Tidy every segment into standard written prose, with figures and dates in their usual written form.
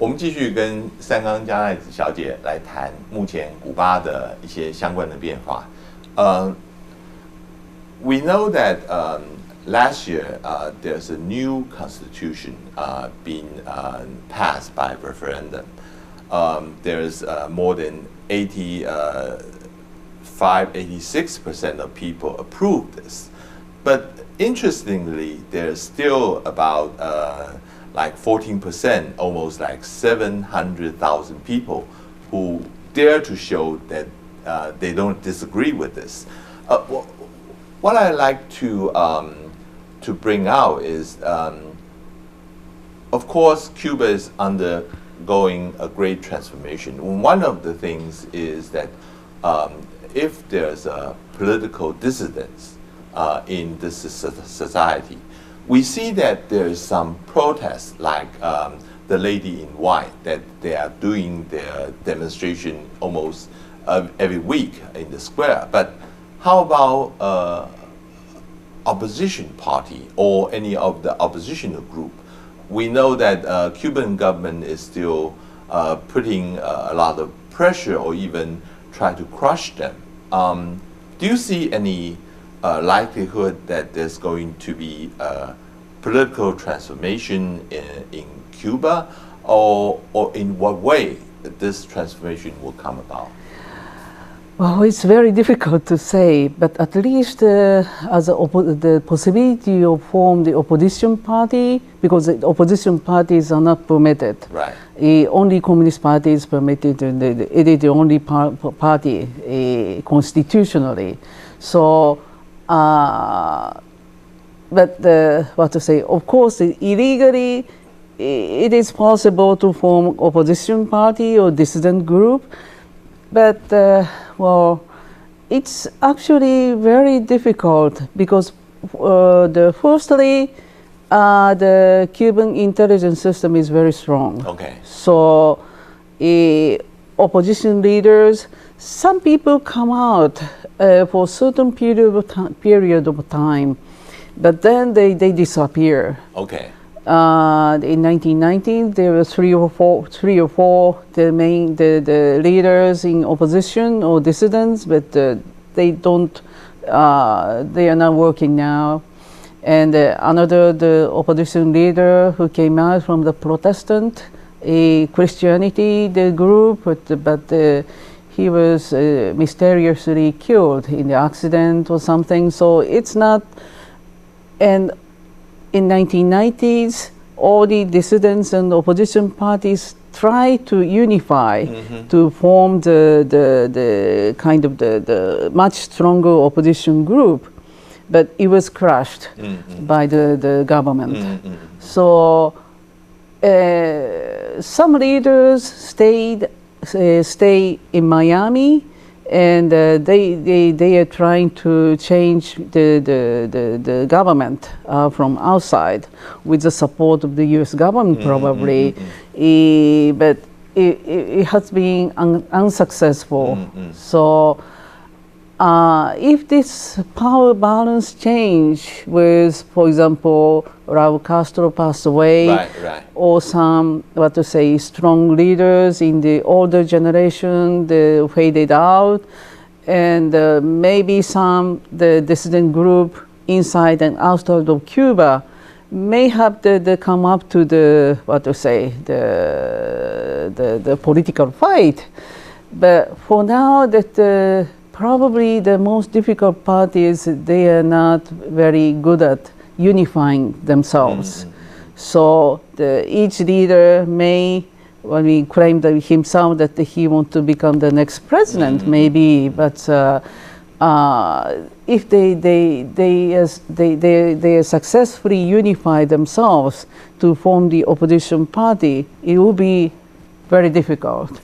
我们继续跟山冈加奈子小姐来谈目前古巴的一些相关的变化。We know that last year there's a new constitution being passed by referendum. There's more than 86% of people approved this. But interestingly, there's still about like 14%, almost like 700,000 people who dare to show that they don't disagree with this. What I like to bring out is, of course, Cuba is undergoing a great transformation. One of the things is that if there's a political dissidence in this society, we see that there is some protests, like the lady in white, that they are doing their demonstration almost every week in the square. But how about opposition party or any of the oppositional group? We know that Cuban government is still putting a lot of pressure or even try to crush them. Do you see any likelihood that there's going to be a political transformation in Cuba, or in what way this transformation will come about? Well, it's very difficult to say, but at least as the possibility of form the opposition party, because the opposition parties are not permitted. Right. Only Communist Party is permitted, and it is the only party constitutionally. So, but what to say? Of course, illegally, it is possible to form opposition party or dissident group, but well, it's actually very difficult because firstly, the Cuban intelligence system is very strong. Okay. So, opposition leaders, some people come out for a certain period of time, but then they disappear. Okay. In 1990, there were three or four the leaders in opposition or dissidents, but they are not working now. And the opposition leader who came out from the Protestant Christianity, the group, but he was mysteriously killed in the accident or something. So it's not, and in 1990s, all the dissidents and opposition parties tried to unify to form the kind of the much stronger opposition group, but it was crushed by the government. So some leaders stay in Miami, and they are trying to change the government from outside with the support of the U.S. government probably, but it has been unsuccessful. So if this power balance change with, for example, Raul Castro passed away, right. or some, strong leaders in the older generation, they faded out, and maybe the dissident group inside and outside of Cuba may have to come up to the political fight. But for now, that probably the most difficult part is they are not very good at unifying themselves. So each leader may, claim himself that he wants to become the next president, maybe, but if they successfully unify themselves to form the opposition party, it will be very difficult.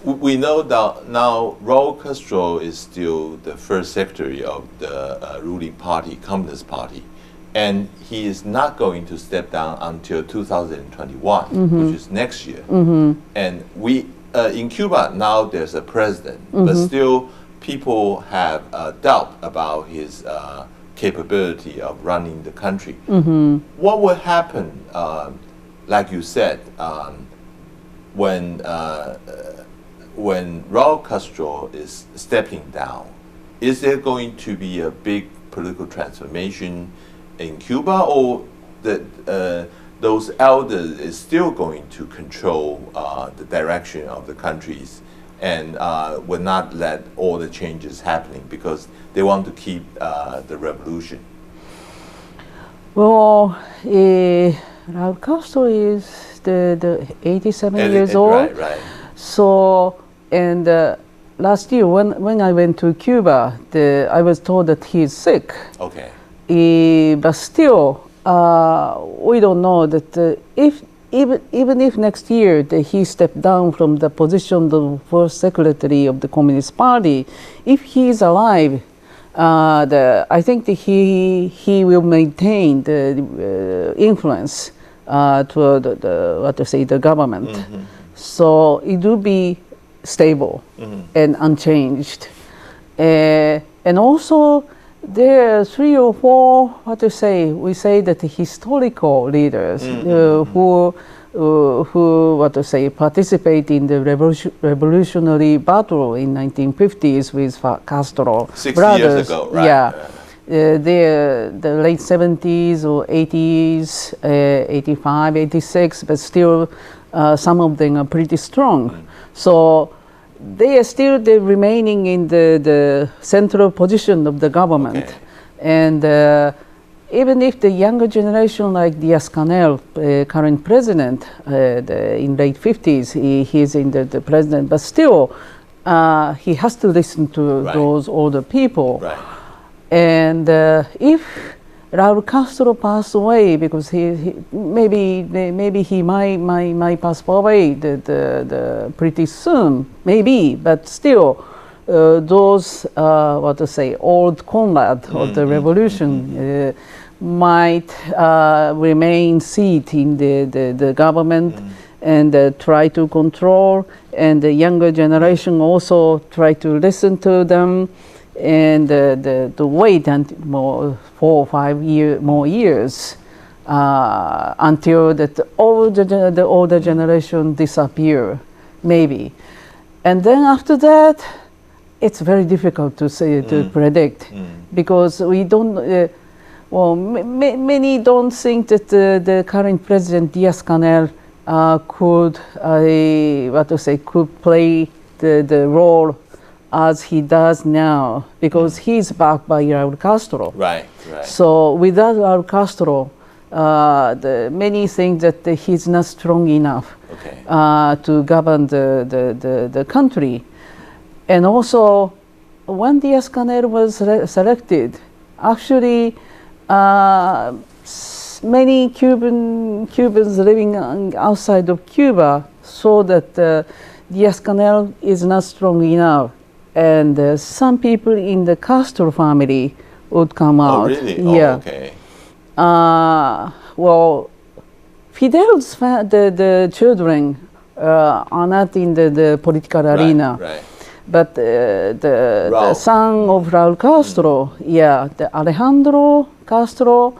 We know that now Raul Castro is still the first secretary of the ruling party, Communist Party, and he is not going to step down until 2021, which is next year. And we in Cuba now there's a president, but still people have doubt about his capability of running the country. What would happen, like you said, when Raul Castro is stepping down, is there going to be a big political transformation in Cuba, or that those elders is still going to control the direction of the countries and will not let all the changes happening because they want to keep the revolution? Well, Raul Castro is the 87 years old. Right. So, and last year when I went to Cuba, I was told that he is sick. Okay. But still, we don't know that even if next year that he stepped down from the position of the first secretary of the Communist Party, if he is alive, I think that he will maintain the influence to the government. Mm-hmm. So it will be stable and unchanged. And also there are 3 or 4, we say that the historical leaders who participate in the revolutionary battle in 1950s with Castro 60 brothers. Years ago, right? Yeah. The late 70s or 80s, 85, 86, but still some of them are pretty strong. So they are still remaining in the central position of the government. Okay. And even if the younger generation like Diaz-Canel, current president, in late 50s, he is in the president, but still he has to listen to those older people. Right. And if Raul Castro passed away, because he maybe he might pass away pretty soon, maybe, but still those old comrades of the revolution might remain seat in the government and try to control, and the younger generation also try to listen to them. And the wait until 4 or 5 more years until the older generation disappear, maybe, and then after that, it's very difficult to say to predict because we don't. Many don't think that the current president Diaz-Canel could play the role as he does now, because he's backed by Raul Castro. Right. So without Raul Castro, many think that he's not strong enough to govern the country. And also, when Diaz-Canel was selected, actually, many Cubans living outside of Cuba saw that Diaz-Canel is not strong enough. And some people in the Castro family would come out. Oh, really? Yeah. Oh, okay. Well, Fidel's the children are not in the political arena. Right. But the son of Raul Castro, the Alejandro Castro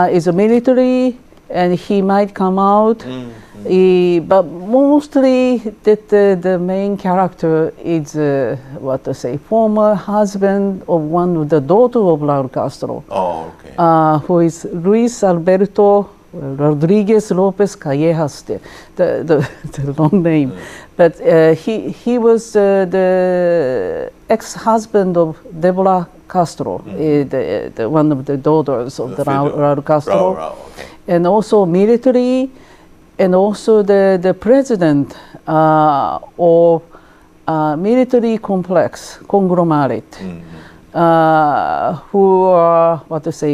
is a military, and he might come out. But mostly the main character is former husband of one of the daughter of Raul Castro, who is Luis Alberto Rodriguez Lopez Callejas, the long name. But he was the ex-husband of Deborah Castro, the one of the daughters of the Raul Castro, and also military. And also the president of military complex, conglomerate, who are,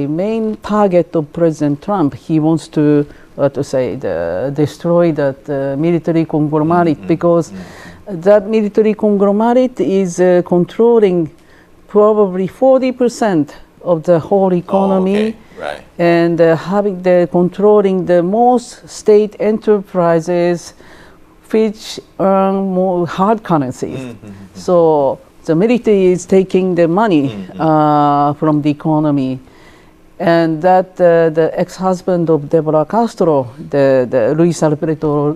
main target of President Trump. He wants to, destroy that military conglomerate because that military conglomerate is controlling probably 40% of the whole economy. Right. And controlling the most state enterprises which earn more hard currencies. So the military is taking the money from the economy. and that the ex-husband of Deborah Castro, the Luis Alberto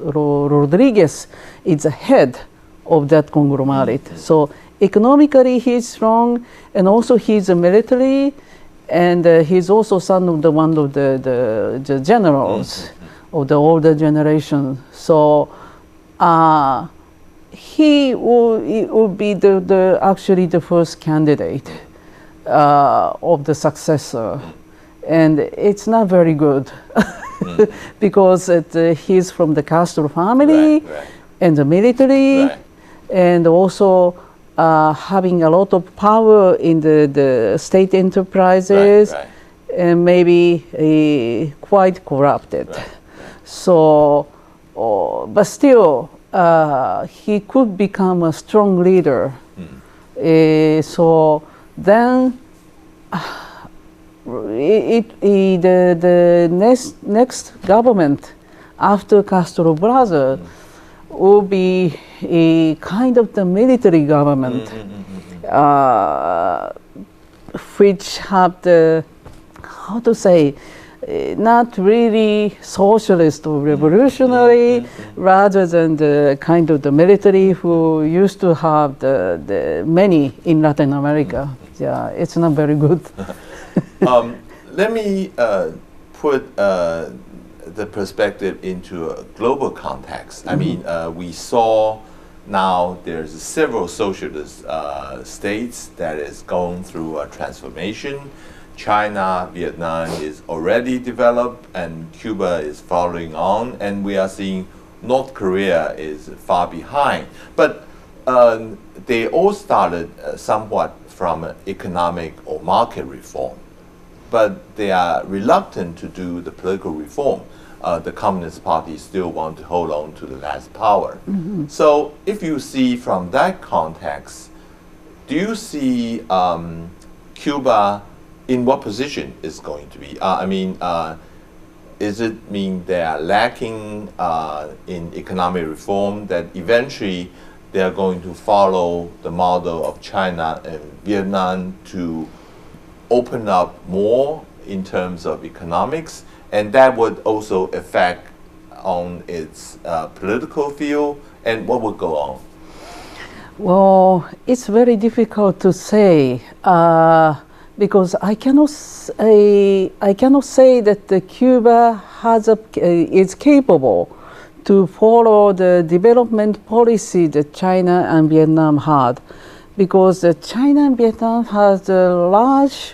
Rodriguez, is the head of that conglomerate. So economically he's strong, and also he's a military, and he's also son of one of the generals of the older generation. So he would be actually the first candidate of the successor. And it's not very good because he's from the Castro family and the military, and also having a lot of power in the state enterprises, and maybe quite corrupted. So, but still, he could become a strong leader. So then, the next government after Castro brother will be a kind of the military government, which have the, how to say, not really socialist or revolutionary, rather than the kind of the military who used to have the many in Latin America. Yeah, it's not very good. Let me put the perspective into a global context. I mean, we saw now there's several socialist states that is going through a transformation. China, Vietnam is already developed, and Cuba is following on, and we are seeing North Korea is far behind. But they all started somewhat from economic or market reform, but they are reluctant to do the political reform. The Communist Party still want to hold on to the last power. So if you see from that context, do you see Cuba in what position is going to be? I mean, is it mean they are lacking in economic reform, that eventually they are going to follow the model of China and Vietnam to open up more in terms of economics, and that would also affect on its political field, and what would go on? Well, it's very difficult to say because I cannot say that Cuba is capable to follow the development policy that China and Vietnam had, because China and Vietnam has a large,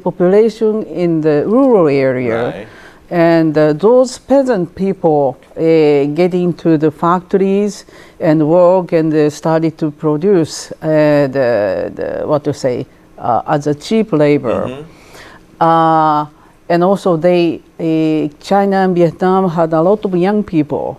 population in the rural area, and those peasant people get into the factories and work, and they started to produce as a cheap labor. And also China and Vietnam had a lot of young people,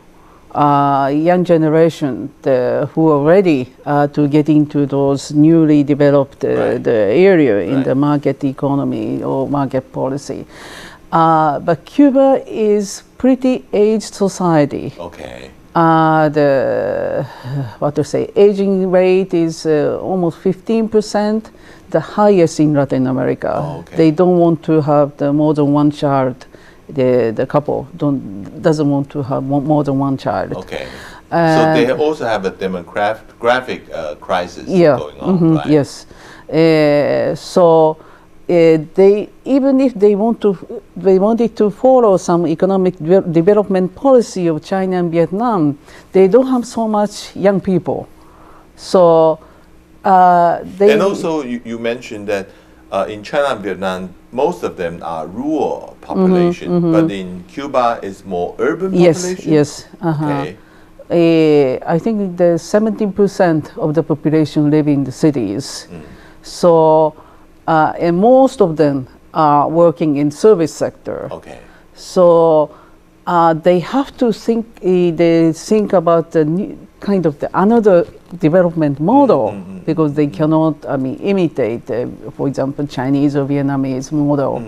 young generation who are ready to get into those newly developed the area in the market economy or market policy. But Cuba is pretty aged society. Okay. Aging rate is almost 15%, the highest in Latin America. Oh, okay. They don't want to have more than one child. The couple doesn't want to have more than one child. Okay. So they also have a demographic crisis going on, right? Yes. So they, even if they wanted to follow some economic development policy of China and Vietnam, they don't have so much young people. So and also you mentioned that in China and Vietnam, most of them are rural population, but in Cuba it's more urban population? Yes. Okay. I think the 17% of the population live in the cities. So, and most of them are working in service sector. Okay. So they have to think about the new, kind of another development model, because they cannot, imitate, for example, Chinese or Vietnamese model.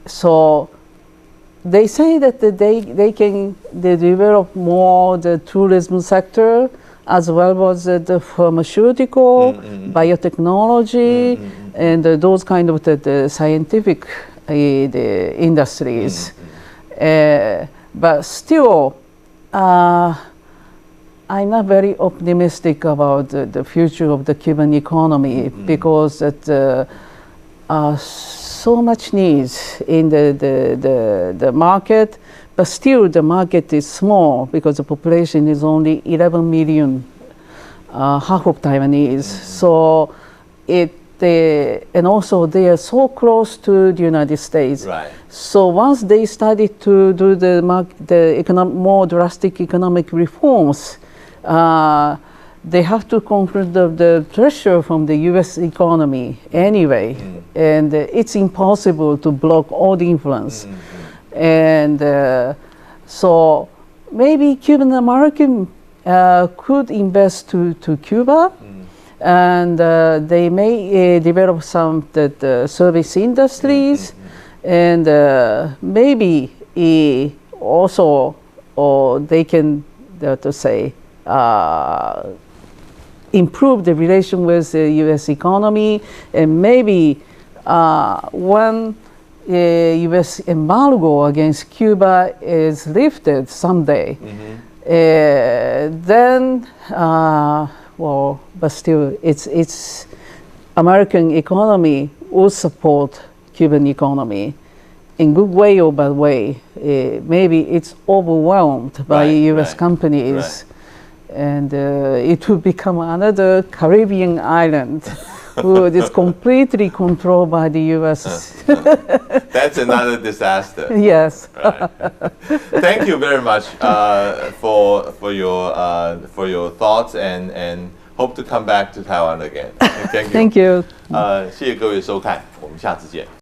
So they say that they can develop more the tourism sector, as well as the pharmaceutical, biotechnology, and those kind of the scientific the industries. But still, I'm not very optimistic about the future of the Cuban economy because that so much needs in the market, but still the market is small because the population is only 11 million, half of Taiwanese. So and also they are so close to the United States. Right. So once they started to do the more drastic economic reforms, they have to confront the pressure from the U.S. economy anyway, and it's impossible to block all the influence. And so maybe Cuban American could invest to Cuba, and they may develop some the service industries, and maybe also they can improve the relation with the U.S. economy, and maybe when U.S. embargo against Cuba is lifted someday, then but still, it's American economy will support Cuban economy in good way or bad way. Maybe it's overwhelmed by U.S. companies. And it will become another Caribbean island which is completely controlled by the U.S. That's another disaster. Yes. Right. Thank you very much for your thoughts, and hope to come back to Taiwan again. Thank you. Thank you. 谢谢各位收看，我们下次见。